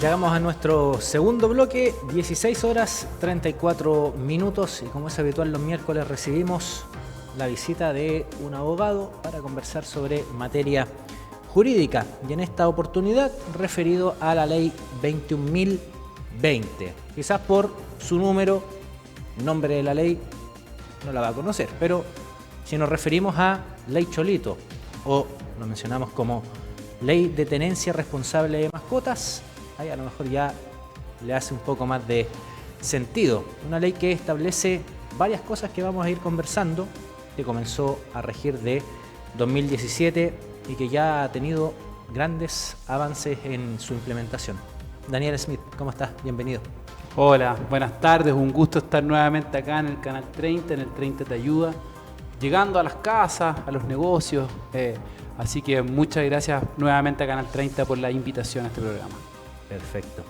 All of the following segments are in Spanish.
Llegamos a nuestro segundo bloque, 16 horas 34 minutos, y como es habitual los miércoles recibimos la visita de un abogado para conversar sobre materia jurídica, y en esta oportunidad referido a la ley 21.020. Quizás por su nombre de la ley no la va a conocer, pero si nos referimos a ley Cholito, o lo mencionamos como ley de tenencia responsable de mascotas, ahí a lo mejor ya le hace un poco más de sentido. Una ley que establece varias cosas que vamos a ir conversando, que comenzó a regir de 2017 y que ya ha tenido grandes avances en su implementación. Daniel Smith, ¿cómo estás? Bienvenido. Hola, buenas tardes, un gusto estar nuevamente acá en el Canal 30, en el 30 Te Ayuda, llegando a las casas, a los negocios, así que muchas gracias nuevamente a Canal 30 por la invitación a este programa. Perfecto.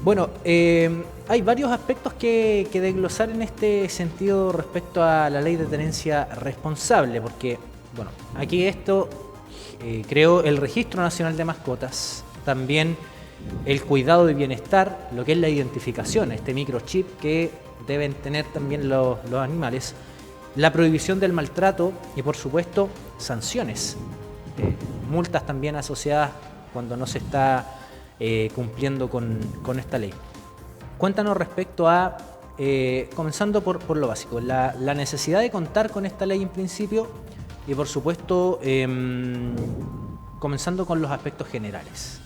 Bueno, hay varios aspectos que desglosar en este sentido respecto a la ley de tenencia responsable, porque, bueno, aquí esto creó el Registro Nacional de Mascotas, también el cuidado y bienestar, lo que es la identificación, este microchip que deben tener también los animales, la prohibición del maltrato y, por supuesto, sanciones, multas también asociadas cuando no se está cumpliendo con esta ley. Cuéntanos respecto a, comenzando por lo básico, la necesidad de contar con esta ley en principio y, por supuesto, comenzando con los aspectos generales.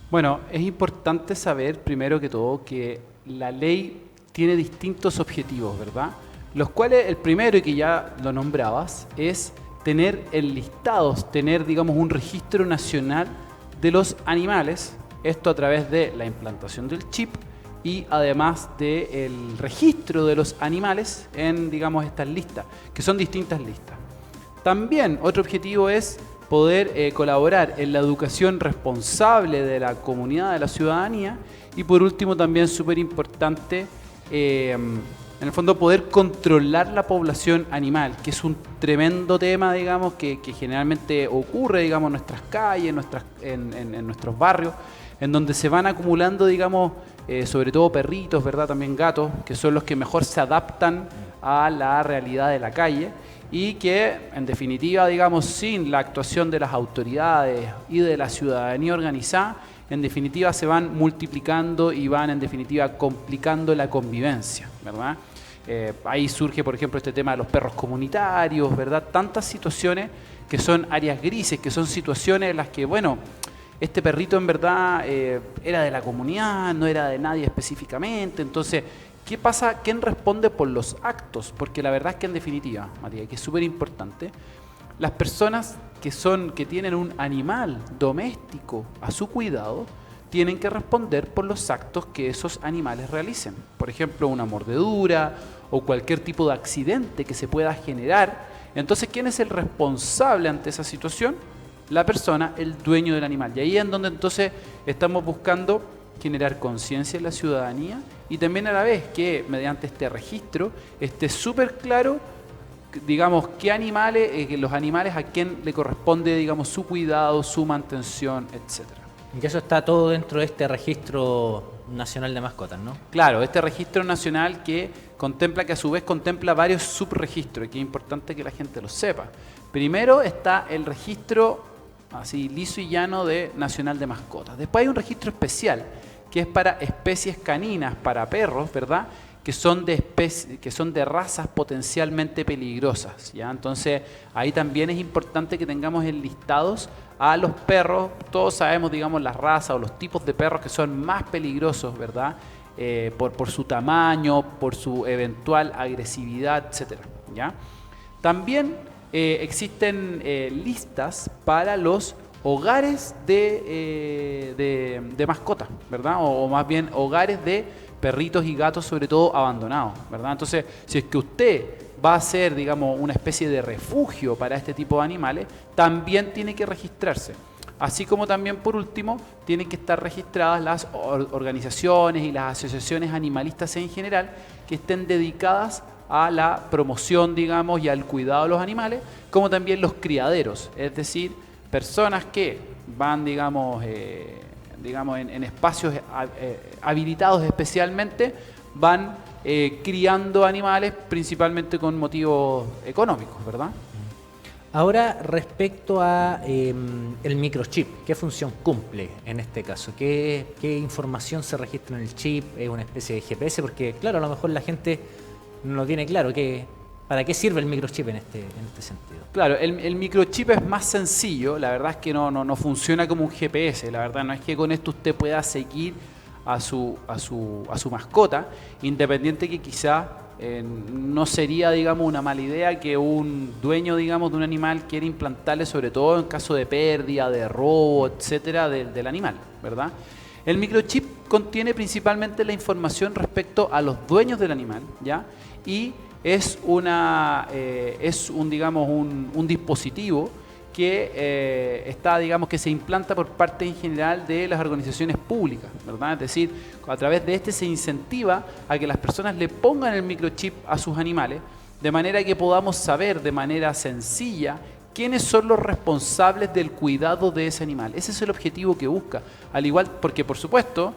Bueno, es importante saber primero que todo que la ley tiene distintos objetivos, ¿verdad? Los cuales, el primero, y que ya lo nombrabas, es tener enlistados, tener, digamos, un registro nacional de los animales, esto a través de la implantación del chip y además del registro de los animales en, digamos, estas listas, que son distintas listas. También otro objetivo es poder colaborar en la educación responsable de la comunidad, de la ciudadanía, y por último también súper importante, en el fondo poder controlar la población animal, que es un tremendo tema, digamos, que generalmente ocurre, digamos, en nuestras calles, en nuestros barrios, en donde se van acumulando, digamos, sobre todo perritos, ¿verdad? También gatos, que son los que mejor se adaptan a la realidad de la calle y que, en definitiva, digamos, sin la actuación de las autoridades y de la ciudadanía organizada, en definitiva se van multiplicando y van, en definitiva, complicando la convivencia, ¿verdad? Ahí surge, por ejemplo, este tema de los perros comunitarios, ¿verdad? Tantas situaciones que son áreas grises, que son situaciones en las que, bueno, este perrito en verdad era de la comunidad, no era de nadie específicamente. Entonces, ¿qué pasa? ¿Quién responde por los actos? Porque la verdad es que en definitiva, Matías, que es súper importante, las personas que tienen un animal doméstico a su cuidado tienen que responder por los actos que esos animales realicen. Por ejemplo, una mordedura o cualquier tipo de accidente que se pueda generar. Entonces, ¿quién es el responsable ante esa situación? La persona, el dueño del animal. Y ahí es donde entonces estamos buscando generar conciencia en la ciudadanía y también a la vez que mediante este registro esté súper claro, digamos, qué animales, los animales a quién le corresponde, digamos, su cuidado, su mantención, etcétera. Y eso está todo dentro de este registro nacional de mascotas, ¿no? Claro, este registro nacional que a su vez contempla varios subregistros, y que es importante que la gente lo sepa. Primero está el registro así liso y llano de nacional de mascotas. Después hay un registro especial que es para especies caninas, para perros, ¿verdad? Que son de razas potencialmente peligrosas, ¿ya? Entonces, ahí también es importante que tengamos enlistados a los perros. Todos sabemos, digamos, las razas o los tipos de perros que son más peligrosos, ¿verdad? Por su tamaño, por su eventual agresividad, etcétera, ¿ya? También existen listas para los hogares de mascotas, ¿verdad? O más bien hogares de perritos y gatos, sobre todo abandonados, ¿verdad? Entonces, si es que usted va a ser, digamos, una especie de refugio para este tipo de animales, también tiene que registrarse. Así como también, por último, tienen que estar registradas las organizaciones y las asociaciones animalistas en general que estén dedicadas a la promoción, digamos, y al cuidado de los animales, como también los criaderos, es decir, personas que van, digamos, digamos, en espacios habilitados especialmente, van criando animales principalmente con motivos económicos, ¿verdad? Ahora, respecto a el microchip, ¿qué función cumple en este caso? ¿Qué información se registra en el chip? ¿Es una especie de GPS? Porque, claro, a lo mejor la gente no lo tiene claro. ¿Para qué sirve el microchip en este sentido? Claro, el microchip es más sencillo, la verdad es que no funciona como un GPS, la verdad no es que con esto usted pueda seguir a su mascota, independiente que quizá no sería, digamos, una mala idea que un dueño, digamos, de un animal quiera implantarle, sobre todo en caso de pérdida, de robo, etcétera, del animal, ¿verdad? El microchip contiene principalmente la información respecto a los dueños del animal, ¿ya? Y es un dispositivo que está, digamos, que se implanta por parte en general de las organizaciones públicas, ¿verdad? Es decir, a través de este se incentiva a que las personas le pongan el microchip a sus animales, de manera que podamos saber de manera sencilla quiénes son los responsables del cuidado de ese animal. Ese es el objetivo que busca. Al igual, porque por supuesto,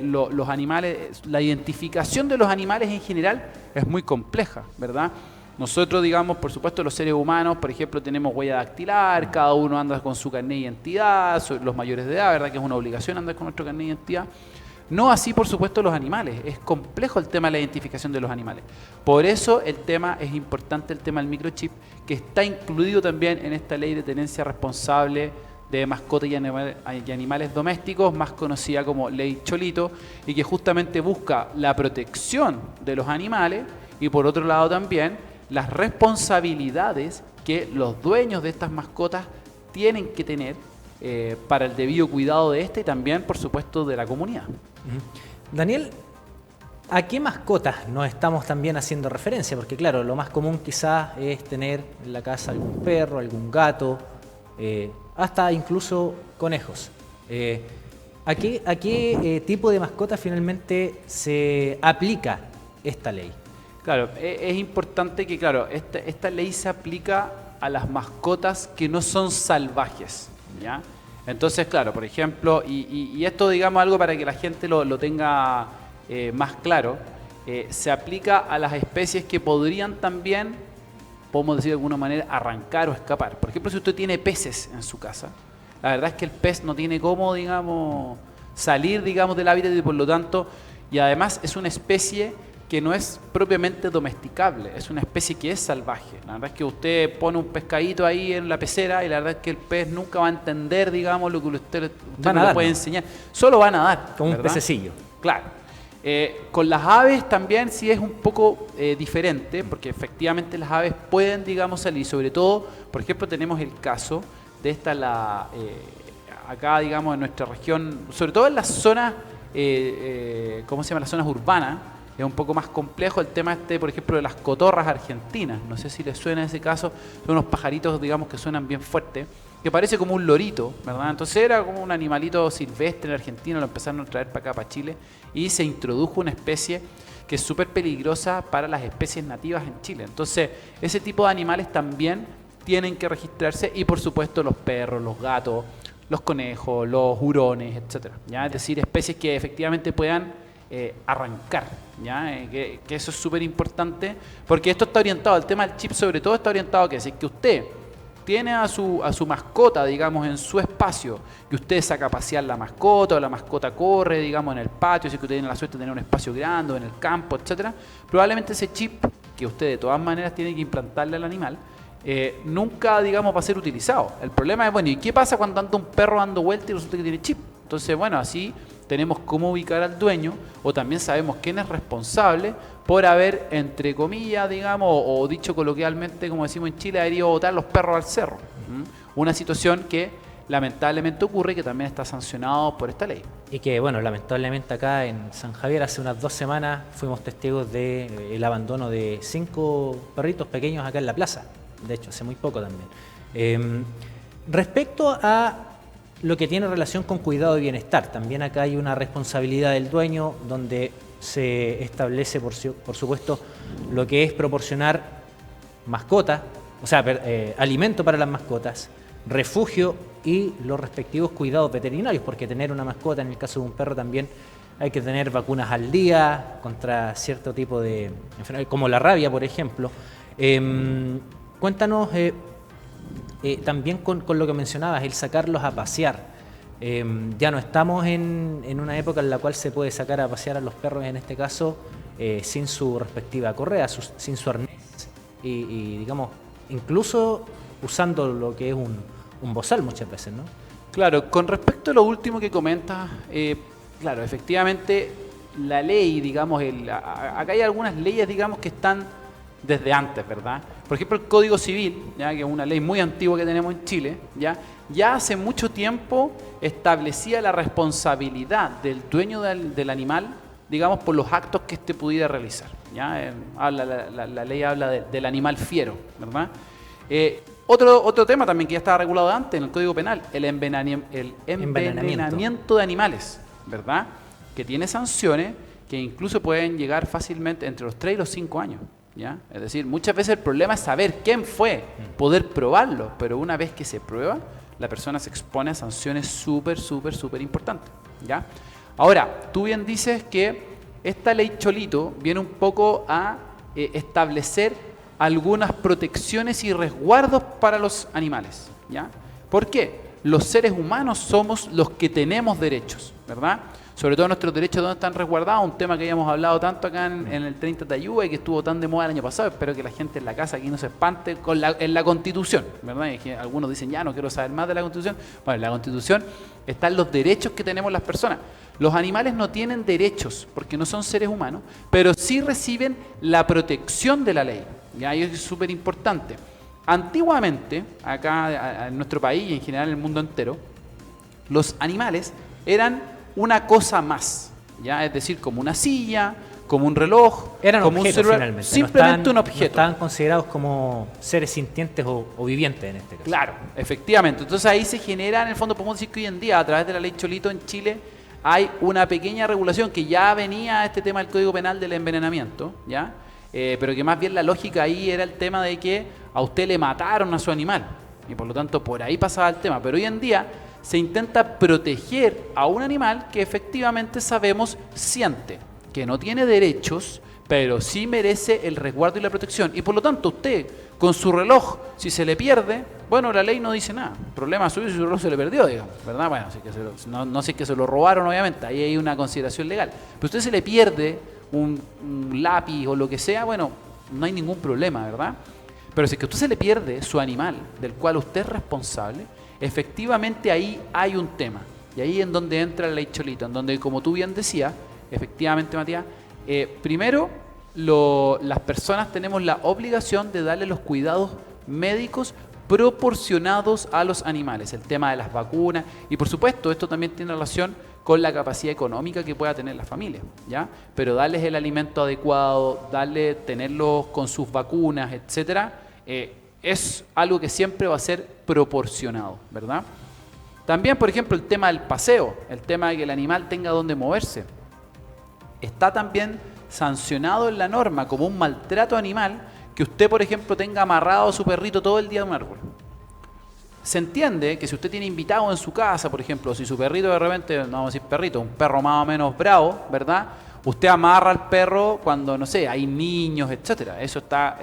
los animales, la identificación de los animales en general es muy compleja, ¿verdad? Nosotros, digamos, por supuesto, los seres humanos, por ejemplo, tenemos huella dactilar, cada uno anda con su carnet de identidad, los mayores de edad, ¿verdad? Que es una obligación andar con nuestro carnet de identidad. No así, por supuesto, los animales. Es complejo el tema de la identificación de los animales. Por eso es importante el tema del microchip, que está incluido también en esta ley de tenencia responsable de mascotas y animales domésticos, más conocida como Ley Cholito, y que justamente busca la protección de los animales y por otro lado también las responsabilidades que los dueños de estas mascotas tienen que tener para el debido cuidado de y también, por supuesto, de la comunidad. Daniel, ¿a qué mascotas nos estamos también haciendo referencia? Porque claro, lo más común quizás es tener en la casa algún perro, algún gato, hasta incluso conejos. ¿A qué tipo de mascota finalmente se aplica esta ley? Claro, es importante que, claro, esta ley se aplica a las mascotas que no son salvajes, ¿ya? Entonces, claro, por ejemplo, y esto, digamos, algo para que la gente lo tenga más claro, se aplica a las especies que podrían también, podemos decir de alguna manera, arrancar o escapar. Por ejemplo, si usted tiene peces en su casa, la verdad es que el pez no tiene cómo, digamos, salir, digamos, del hábitat y por lo tanto, y además es una especie que no es propiamente domesticable, es una especie que es salvaje. La verdad es que usted pone un pescadito ahí en la pecera y la verdad es que el pez nunca va a entender, digamos, lo que usted no le puede enseñar. Solo va a nadar. Como un pececillo. Claro. Con las aves también sí es un poco diferente, porque efectivamente las aves pueden, digamos, salir. Sobre todo, por ejemplo, tenemos el caso de acá, digamos, en nuestra región, sobre todo en las zonas, ¿cómo se llama? Las zonas urbanas. Es un poco más complejo el tema por ejemplo, de las cotorras argentinas. No sé si les suena ese caso. Son unos pajaritos, digamos, que suenan bien fuerte, que parece como un lorito, ¿verdad? Entonces era como un animalito silvestre en Argentina, lo empezaron a traer para acá, para Chile, y se introdujo una especie que es súper peligrosa para las especies nativas en Chile. Entonces, ese tipo de animales también tienen que registrarse y, por supuesto, los perros, los gatos, los conejos, los hurones, etcétera, ¿ya? Es decir, especies que efectivamente puedan arrancar, ¿ya? Que eso es súper importante, porque esto está orientado, el tema del chip sobre todo está orientado a que si es que usted tiene a su mascota, digamos, en su espacio, y usted saca a pasear la mascota, o la mascota corre, digamos, en el patio, si es que usted tiene la suerte de tener un espacio grande, o en el campo, etcétera, probablemente ese chip, que usted de todas maneras tiene que implantarle al animal, nunca, digamos, va a ser utilizado. El problema es, bueno, ¿y qué pasa cuando anda un perro dando vuelta y resulta que tiene chip? Entonces, bueno, así tenemos cómo ubicar al dueño, o también sabemos quién es responsable por haber, entre comillas, digamos, o dicho coloquialmente, como decimos en Chile, haber ido a botar los perros al cerro. Una situación que lamentablemente ocurre y que también está sancionado por esta ley. Y que, bueno, lamentablemente acá en San Javier hace unas 2 semanas fuimos testigos del abandono de 5 perritos pequeños acá en la plaza. De hecho, hace muy poco también. Respecto a lo que tiene relación con cuidado y bienestar, también acá hay una responsabilidad del dueño donde se establece, por supuesto, lo que es proporcionar mascotas, o sea, alimento para las mascotas, refugio y los respectivos cuidados veterinarios, porque tener una mascota, en el caso de un perro también hay que tener vacunas al día contra cierto tipo de enfermedades, como la rabia, por ejemplo. Cuéntanos también con lo que mencionabas, el sacarlos a pasear. Ya no estamos en una época en la cual se puede sacar a pasear a los perros, en este caso, sin su respectiva correa, sin su arnés y digamos, incluso usando lo que es un bozal muchas veces, ¿no? Claro, con respecto a lo último que comentas, claro, efectivamente la ley, digamos, acá hay algunas leyes, digamos, que están desde antes, ¿verdad? Por ejemplo, el Código Civil, ya que es una ley muy antigua que tenemos en Chile, ya hace mucho tiempo establecía la responsabilidad del dueño del animal, digamos, por los actos que éste pudiera realizar. ¿Ya? La ley habla del animal fiero, ¿verdad? Otro tema también que ya estaba regulado antes en el Código Penal, el envenenamiento de animales, ¿verdad? Que tiene sanciones que incluso pueden llegar fácilmente entre los 3 y los 5 años. ¿Ya? Es decir, muchas veces el problema es saber quién fue, poder probarlo, pero una vez que se prueba, la persona se expone a sanciones súper importantes. ¿Ya? Ahora, tú bien dices que esta ley Cholito viene un poco a establecer algunas protecciones y resguardos para los animales. ¿Ya? ¿Por qué? Los seres humanos somos los que tenemos derechos, ¿verdad? Sobre todo nuestros derechos, ¿dónde están resguardados? Un tema que habíamos hablado tanto acá en el 30 Tayuba y que estuvo tan de moda el año pasado. Espero que la gente en la casa aquí no se espante en la Constitución, ¿verdad? Y que algunos dicen, ya no quiero saber más de la Constitución. Bueno, en la Constitución están los derechos que tenemos las personas. Los animales no tienen derechos porque no son seres humanos, pero sí reciben la protección de la ley. ¿Ya? Y eso es súper importante. Antiguamente, acá en nuestro país y en general en el mundo entero, los animales eran una cosa más, ¿ya? Es decir, como una silla, como un reloj, eran como objetos, un celular, finalmente. simplemente un objeto. No estaban considerados como seres sintientes o vivientes en este caso. Claro, efectivamente. Entonces ahí se genera, en el fondo podemos decir que hoy en día, a través de la ley Cholito en Chile, hay una pequeña regulación que ya venía a este tema del Código Penal del envenenamiento, ¿ya? Pero que más bien la lógica ahí era el tema de que a usted le mataron a su animal y por lo tanto por ahí pasaba el tema. Pero hoy en día se intenta proteger a un animal que efectivamente sabemos siente, que no tiene derechos, pero sí merece el resguardo y la protección. Y por lo tanto usted, con su reloj, si se le pierde, bueno, la ley no dice nada. Problema suyo si su reloj se le perdió, digamos, ¿verdad? Bueno, no sé que se lo robaron, obviamente, ahí hay una consideración legal. Pero usted se le pierde un lápiz o lo que sea, bueno, no hay ningún problema, ¿verdad? Pero si es que a usted se le pierde su animal, del cual usted es responsable, efectivamente ahí hay un tema. Y ahí es en donde entra la ley Cholito, en donde, como tú bien decías, efectivamente, Matías, primero, las personas tenemos la obligación de darle los cuidados médicos proporcionados a los animales, el tema de las vacunas, y por supuesto esto también tiene relación con la capacidad económica que pueda tener la familia, ¿ya? Pero darles el alimento adecuado, tenerlos con sus vacunas, etcétera, es algo que siempre va a ser proporcionado, ¿verdad? También, por ejemplo, el tema del paseo, el tema de que el animal tenga donde moverse, está también sancionado en la norma como un maltrato animal que usted, por ejemplo, tenga amarrado a su perrito todo el día a un árbol. Se entiende que si usted tiene invitado en su casa, por ejemplo, si su perrito de repente, no vamos a decir perrito, un perro más o menos bravo, ¿verdad? Usted amarra al perro cuando, no sé, hay niños, etcétera. Eso está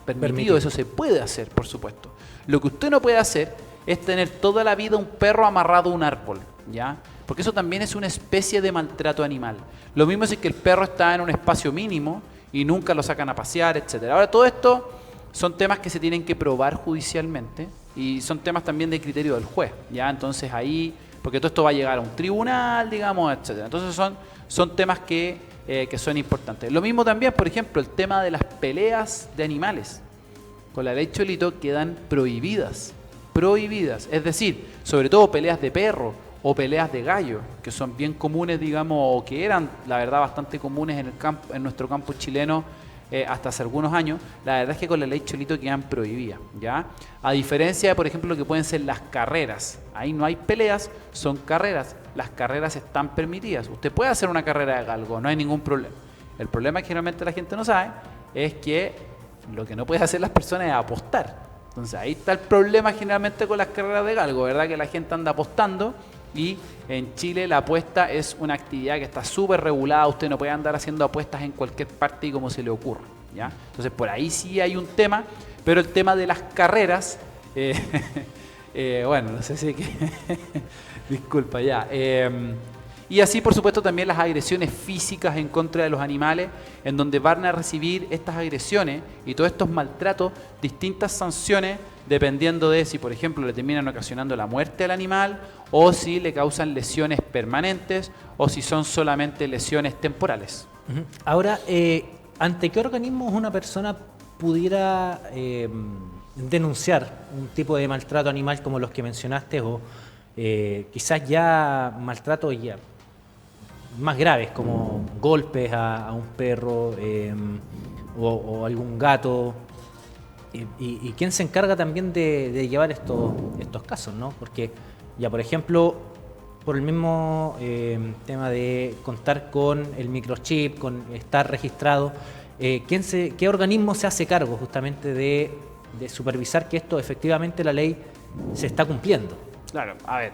permitido, eso se puede hacer, por supuesto. Lo que usted no puede hacer es tener toda la vida un perro amarrado a un árbol, ¿ya? Porque eso también es una especie de maltrato animal. Lo mismo es que el perro está en un espacio mínimo y nunca lo sacan a pasear, etcétera. Ahora, todo esto son temas que se tienen que probar judicialmente y son temas también de criterio del juez, ¿ya? Entonces ahí, porque todo esto va a llegar a un tribunal, digamos, etcétera. Entonces son temas que son importantes. Lo mismo también, por ejemplo, el tema de las peleas de animales. Con la ley Cholito quedan prohibidas. Es decir, sobre todo peleas de perro o peleas de gallo, que son bien comunes, digamos, o que eran, la verdad, bastante comunes en nuestro campo chileno hasta hace algunos años. La verdad es que con la ley Cholito quedan prohibidas, ¿ya? A diferencia de, por ejemplo, lo que pueden ser las carreras. Ahí no hay peleas, son carreras. Las carreras están permitidas. Usted puede hacer una carrera de galgo, no hay ningún problema. El problema que generalmente la gente no sabe es que lo que no puede hacer las personas es apostar. Entonces ahí está el problema generalmente con las carreras de galgo, ¿verdad? Que la gente anda apostando y en Chile la apuesta es una actividad que está súper regulada, usted no puede andar haciendo apuestas en cualquier parte y como se le ocurra, ¿ya? Entonces por ahí sí hay un tema, pero el tema de las carreras, bueno, no sé si que disculpa ya. Y así, por supuesto, también las agresiones físicas en contra de los animales, en donde van a recibir estas agresiones y todos estos maltratos distintas sanciones, dependiendo de si, por ejemplo, le terminan ocasionando la muerte al animal, o si le causan lesiones permanentes, o si son solamente lesiones temporales. Ahora, ¿ante qué organismos una persona pudiera denunciar un tipo de maltrato animal como los que mencionaste, o quizás ya maltratos ya más graves como golpes a un perro o algún gato? ¿Y quién se encarga también de llevar estos casos, ¿no? Porque ya, por ejemplo, por el mismo tema de contar con el microchip, con estar registrado, ¿qué organismo se hace cargo justamente de supervisar que esto efectivamente la ley se está cumpliendo? Claro, a ver,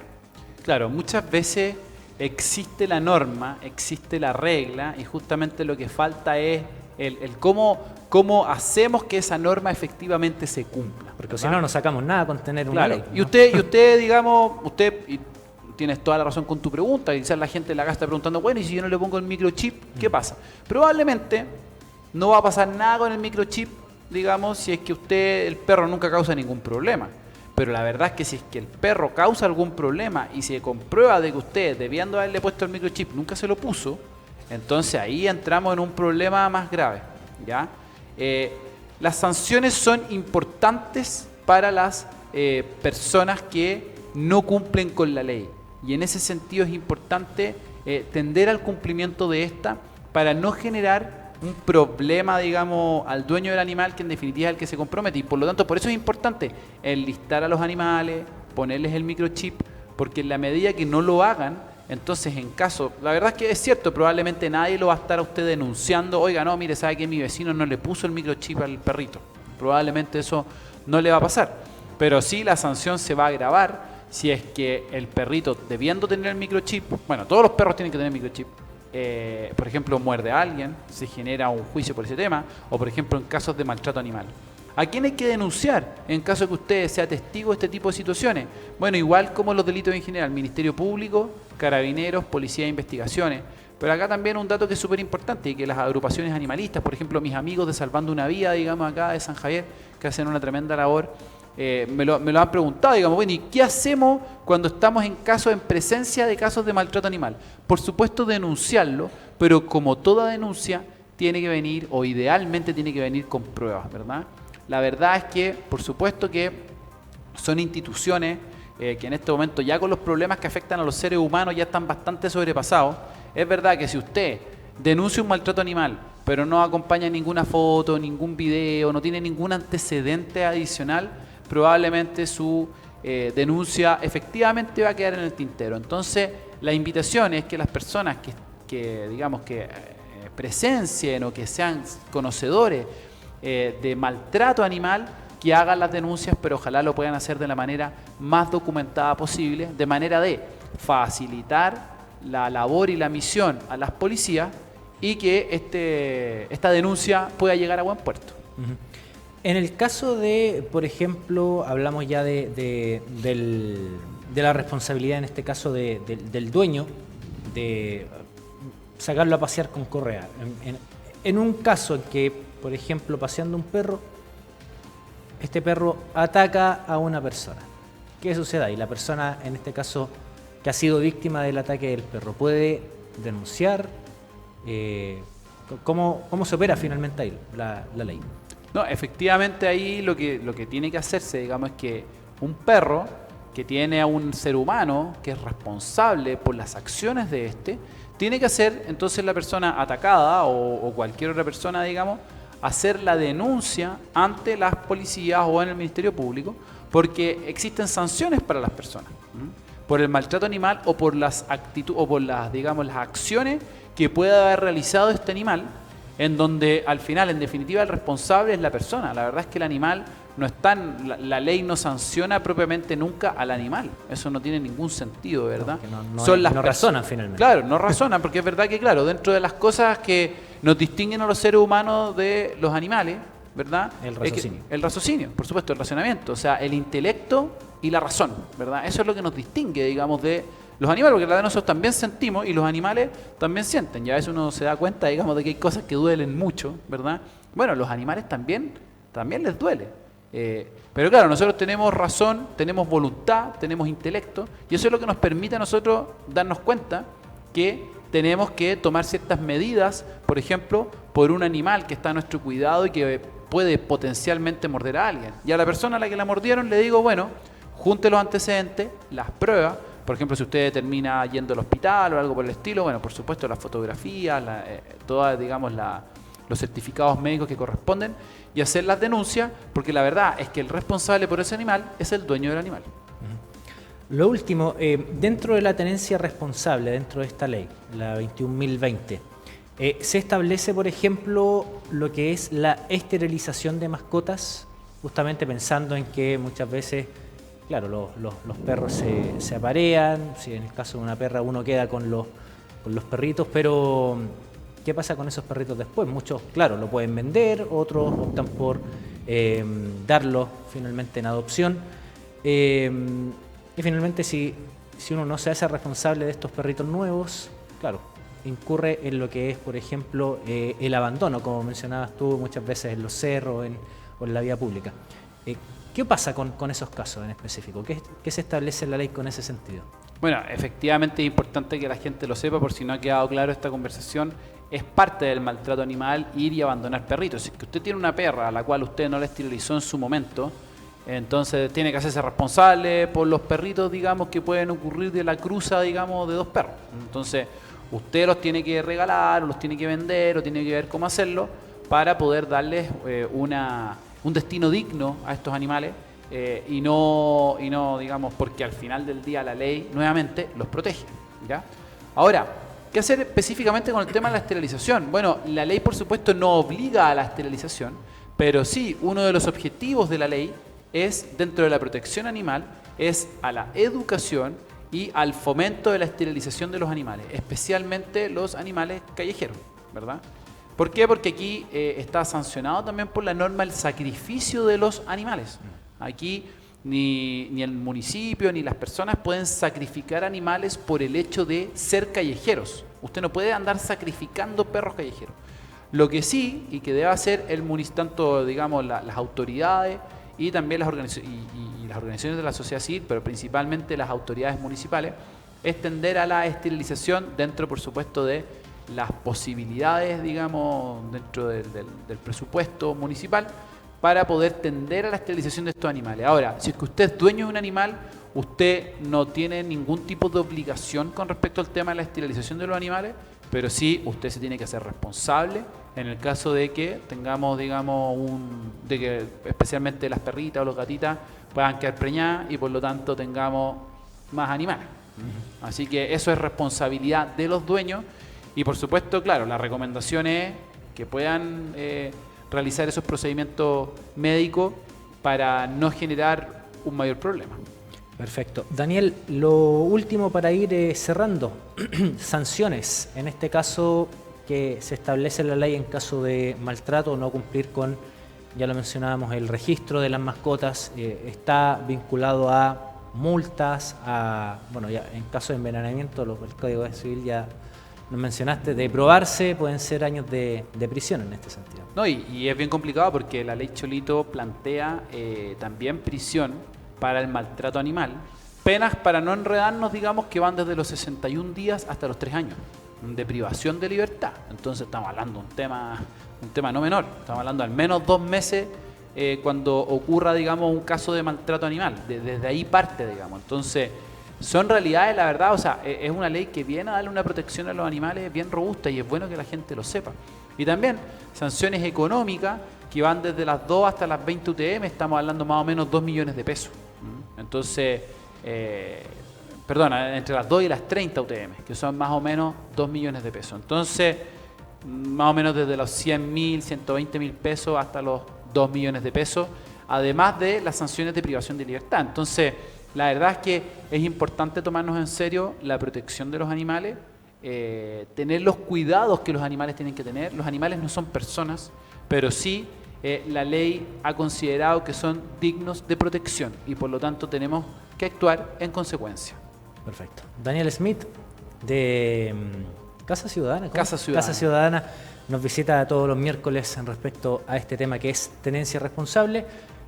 claro, muchas veces existe la norma, existe la regla y justamente lo que falta es el cómo hacemos que esa norma efectivamente se cumpla. Porque si no, no sacamos nada con tener una ley, ¿no? Y usted, digamos, y tienes toda la razón con tu pregunta, y quizás la gente en la casa está preguntando, bueno, y si yo no le pongo el microchip, ¿qué pasa? Probablemente no va a pasar nada con el microchip, digamos, si es que el perro nunca causa ningún problema. Pero la verdad es que si es que el perro causa algún problema y se comprueba de que usted, debiendo haberle puesto el microchip, nunca se lo puso, entonces ahí entramos en un problema más grave, ¿ya? Las sanciones son importantes para las personas que no cumplen con la ley. Y en ese sentido es importante tender al cumplimiento de esta para no generar un problema, digamos, al dueño del animal, que en definitiva es el que se compromete. Y por lo tanto, por eso es importante enlistar a los animales, ponerles el microchip, porque en la medida que no lo hagan, entonces en caso, la verdad es que es cierto, probablemente nadie lo va a estar a usted denunciando, oiga, no, mire, sabe que mi vecino no le puso el microchip al perrito. Probablemente eso no le va a pasar. Pero sí la sanción se va a agravar si es que el perrito, debiendo tener el microchip, bueno, todos los perros tienen que tener microchip, por ejemplo, muerde a alguien, se genera un juicio por ese tema, o por ejemplo en casos de maltrato animal. ¿A quién hay que denunciar en caso de que usted sea testigo de este tipo de situaciones? Bueno, igual como los delitos en general, Ministerio Público, Carabineros, Policía de Investigaciones. Pero acá también un dato que es súper importante y que las agrupaciones animalistas, por ejemplo, mis amigos de Salvando una Vida, digamos acá de San Javier, que hacen una tremenda labor, me lo han preguntado, digamos, bueno, ¿y qué hacemos cuando estamos en presencia de casos de maltrato animal? Por supuesto denunciarlo, pero como toda denuncia tiene que venir, o idealmente tiene que venir con pruebas, ¿verdad? La verdad es que, por supuesto que son instituciones que en este momento ya con los problemas que afectan a los seres humanos ya están bastante sobrepasados. Es verdad que si usted denuncia un maltrato animal, pero no acompaña ninguna foto, ningún video, no tiene ningún antecedente adicional, probablemente su denuncia efectivamente va a quedar en el tintero. Entonces, la invitación es que las personas que digamos que presencien o que sean conocedores de maltrato animal, que hagan las denuncias, pero ojalá lo puedan hacer de la manera más documentada posible, de manera de facilitar la labor y la misión a las policías y que esta denuncia pueda llegar a buen puerto. Uh-huh. En el caso de, por ejemplo, hablamos ya de la responsabilidad, en este caso del dueño, de sacarlo a pasear con correa. En un caso en que, por ejemplo, paseando un perro, este perro ataca a una persona. ¿Qué sucede ahí? La persona, en este caso, que ha sido víctima del ataque del perro, ¿puede denunciar? ¿Cómo se opera finalmente ahí la ley? No, efectivamente ahí lo que tiene que hacerse, digamos, es que un perro que tiene a un ser humano que es responsable por las acciones de tiene que hacer entonces la persona atacada o cualquier otra persona, digamos, hacer la denuncia ante las policías o en el Ministerio Público, porque existen sanciones para las personas por el maltrato animal o por las acciones que pueda haber realizado este animal en donde al final, en definitiva, el responsable es la persona. La verdad es que el animal no está, la ley no sanciona propiamente nunca al animal. Eso no tiene ningún sentido, ¿verdad? No razonan finalmente. Claro, no razonan, porque es verdad que, claro, dentro de las cosas que nos distinguen a los seres humanos de los animales, ¿verdad? El raciocinio. El raciocinio, por supuesto, el razonamiento, o sea, el intelecto y la razón, ¿verdad? Eso es lo que nos distingue, digamos, de los animales, porque la de nosotros también sentimos y los animales también sienten. Ya a veces uno se da cuenta, digamos, de que hay cosas que duelen mucho, ¿verdad? Bueno, los animales también les duele. Pero claro, nosotros tenemos razón, tenemos voluntad, tenemos intelecto, y eso es lo que nos permite a nosotros darnos cuenta que tenemos que tomar ciertas medidas, por ejemplo, por un animal que está a nuestro cuidado y que puede potencialmente morder a alguien. Y a la persona a la que la mordieron le digo, bueno, junte los antecedentes, las pruebas. Por ejemplo, si usted termina yendo al hospital o algo por el estilo, bueno, por supuesto las fotografías, todas, digamos, los certificados médicos que corresponden y hacer las denuncias, porque la verdad es que el responsable por ese animal es el dueño del animal. Lo último, dentro de la tenencia responsable, dentro de esta ley, la 21.020, se establece, por ejemplo, lo que es la esterilización de mascotas, justamente pensando en que muchas veces, claro, los perros se aparean, si en el caso de una perra uno queda con los perritos, pero ¿qué pasa con esos perritos después? Muchos, claro, lo pueden vender, otros optan por darlo finalmente en adopción. Y finalmente, si uno no se hace responsable de estos perritos nuevos, claro, incurre en lo que es, por ejemplo, el abandono, como mencionabas tú muchas veces en los cerros o en la vía pública. ¿Qué pasa con esos casos en específico? ¿Qué se establece en la ley con ese sentido? Bueno, efectivamente es importante que la gente lo sepa, por si no ha quedado claro esta conversación. Es parte del maltrato animal ir y abandonar perritos. Si usted tiene una perra a la cual usted no la esterilizó en su momento, entonces tiene que hacerse responsable por los perritos, digamos, que pueden ocurrir de la cruza, digamos, de dos perros. Entonces, usted los tiene que regalar, o los tiene que vender, o tiene que ver cómo hacerlo para poder darles un destino digno a estos animales y no, digamos, porque al final del día la ley, nuevamente, los protege, ¿ya? Ahora, ¿qué hacer específicamente con el tema de la esterilización? Bueno, la ley, por supuesto, no obliga a la esterilización, pero sí, uno de los objetivos de la ley es, dentro de la protección animal, es a la educación y al fomento de la esterilización de los animales, especialmente los animales callejeros, ¿verdad? ¿Por qué? Porque aquí está sancionado también por la norma el sacrificio de los animales. Aquí ni el municipio ni las personas pueden sacrificar animales por el hecho de ser callejeros. Usted no puede andar sacrificando perros callejeros. Lo que sí, y que debe hacer el municipio, tanto, digamos, las autoridades y también las organizaciones de la sociedad civil, pero principalmente las autoridades municipales, es tender a la esterilización dentro, por supuesto, de las posibilidades, digamos, dentro del presupuesto municipal, para poder tender a la esterilización de estos animales. Ahora, si es que usted es dueño de un animal, usted no tiene ningún tipo de obligación con respecto al tema de la esterilización de los animales, pero sí usted se tiene que hacer responsable en el caso de que tengamos, digamos, de que especialmente las perritas o los gatitas puedan quedar preñadas y por lo tanto tengamos más animales. Así que eso es responsabilidad de los dueños y por supuesto, claro, la recomendación es que puedan realizar esos procedimientos médicos para no generar un mayor problema. Perfecto. Daniel, lo último para ir cerrando, sanciones, en este caso que se establece en la ley en caso de maltrato o no cumplir con, ya lo mencionábamos, el registro de las mascotas, está vinculado a multas, bueno, ya en caso de envenenamiento, el Código Civil ya nos mencionaste, de probarse pueden ser años de prisión en este sentido. No, y es bien complicado porque la ley Cholito plantea también prisión para el maltrato animal, penas para no enredarnos, digamos, que van desde los 61 días hasta los 3 años de privación de libertad. Entonces estamos hablando de un tema no menor, estamos hablando al menos 2 meses cuando ocurra, digamos, un caso de maltrato animal, desde ahí parte, digamos. Entonces son realidades, la verdad, o sea, es una ley que viene a darle una protección a los animales bien robusta y es bueno que la gente lo sepa. Y también sanciones económicas que van desde las 2 hasta las 20 UTM, estamos hablando más o menos 2 millones de pesos. Entonces, entre las 2 y las 30 UTM, que son más o menos 2 millones de pesos. Entonces, más o menos desde los 100.000, 120.000 pesos hasta los 2 millones de pesos, además de las sanciones de privación de libertad. Entonces, la verdad es que es importante tomarnos en serio la protección de los animales, tener los cuidados que los animales tienen que tener. Los animales no son personas, pero sí la ley ha considerado que son dignos de protección y por lo tanto tenemos que actuar en consecuencia. Perfecto. Daniel Smith, de Casa Ciudadana. ¿Cómo? Casa Ciudadana. Casa Ciudadana nos visita todos los miércoles en respecto a este tema que es tenencia responsable.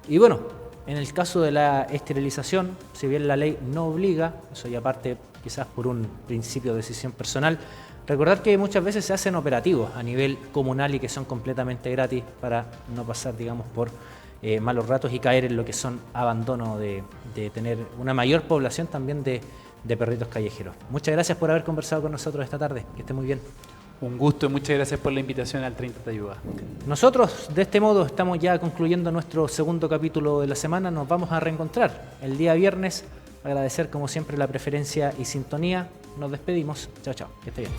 Y bueno, en el caso de la esterilización, si bien la ley no obliga, eso ya parte quizás por un principio de decisión personal, recordar que muchas veces se hacen operativos a nivel comunal y que son completamente gratis para no pasar, digamos, por malos ratos y caer en lo que son abandono de tener una mayor población también de perritos callejeros. Muchas gracias por haber conversado con nosotros esta tarde. Que esté muy bien. Un gusto y muchas gracias por la invitación al 30 te ayuda. Nosotros, de este modo, estamos ya concluyendo nuestro segundo capítulo de la semana. Nos vamos a reencontrar el día viernes. Agradecer, como siempre, la preferencia y sintonía. Nos despedimos. Chao, chao. Que esté bien.